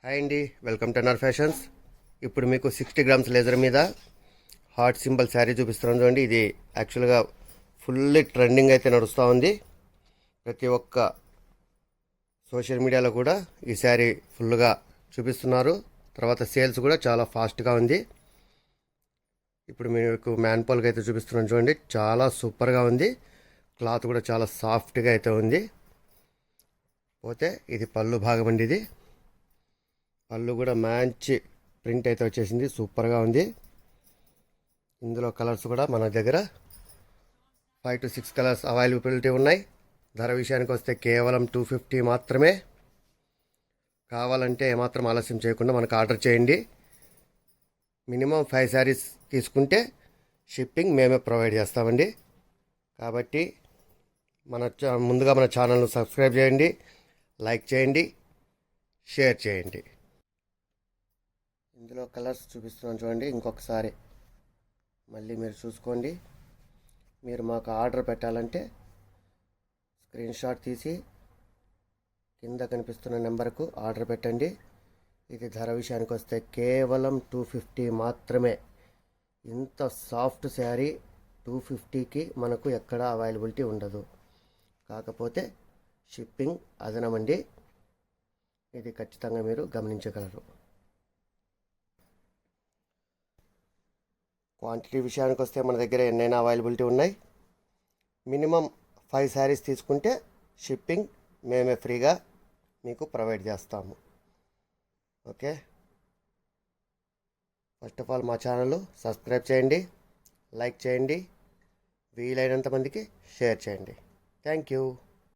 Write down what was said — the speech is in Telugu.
హాయ్ అండి, వెల్కమ్ టు ఎన్ఆర్ ఫ్యాషన్స్. ఇప్పుడు మీకు 60 గ్రామ్స్ లేజర్ మీద హార్ట్ సింబల్ శారీ చూపిస్తున్నాను చూడండి. ఇది యాక్చువల్గా ఫుల్లీ ట్రెండింగ్ అయితే నడుస్తూ ఉంది. ప్రతి ఒక్క సోషల్ మీడియాలో కూడా ఈ శారీ ఫుల్గా చూపిస్తున్నారు. తర్వాత సేల్స్ కూడా చాలా ఫాస్ట్గా ఉంది. ఇప్పుడు మీకు మ్యాన్ పోల్గా అయితే చూపిస్తున్నాను చూడండి. చాలా సూపర్గా ఉంది. క్లాత్ కూడా చాలా సాఫ్ట్గా అయితే ఉంది. పోతే ఇది పళ్ళు భాగం అండి. ఇది పళ్ళు కూడా మంచి ప్రింట్ అయితే వచ్చేసింది, సూపర్గా ఉంది. ఇందులో కలర్స్ కూడా మన దగ్గర 5 to 6 కలర్స్ అవైలబిలిటీ ఉన్నాయి. ధర విషయానికి వస్తే కేవలం 250 మాత్రమే. కావాలంటే ఏమాత్రం ఆలస్యం చేయకుండా మనకు ఆర్డర్ చేయండి. మినిమం 5 శారీస్ తీసుకుంటే షిప్పింగ్ మేమే ప్రొవైడ్ చేస్తామండి. కాబట్టి ముందుగా మన ఛానల్ను సబ్స్క్రైబ్ చేయండి, లైక్ చేయండి, షేర్ చేయండి. ఇందులో కలర్స్ చూపిస్తున్నాను చూడండి. ఇంకొకసారి మళ్ళీ మీరు చూసుకోండి. మీరు మాకు ఆర్డర్ పెట్టాలంటే స్క్రీన్ షాట్ తీసి కింద కనిపిస్తున్న నెంబర్కు ఆర్డర్ పెట్టండి. ఇది ధర విషయానికి వస్తే కేవలం 250 మాత్రమే. ఇంత సాఫ్ట్ శారీ 250కి మనకు ఎక్కడ అవైలబిలిటీ ఉండదు. కాకపోతే షిప్పింగ్ అదనమండి. ఇది ఖచ్చితంగా మీరు గమనించగలరు. క్వాంటిటీ విషయానికి వస్తే మన దగ్గర ఎన్నైనా అవైలబిలిటీ ఉన్నాయి. మినిమం 5 శారీస్ తీసుకుంటే షిప్పింగ్ మేమే ఫ్రీగా మీకు ప్రొవైడ్ చేస్తాము. ఓకే, ఫస్ట్ ఆఫ్ ఆల్ మా ఛానల్ సబ్స్క్రైబ్ చేయండి, లైక్ చేయండి, వీలైనంత మందికి షేర్ చేయండి. Thank you.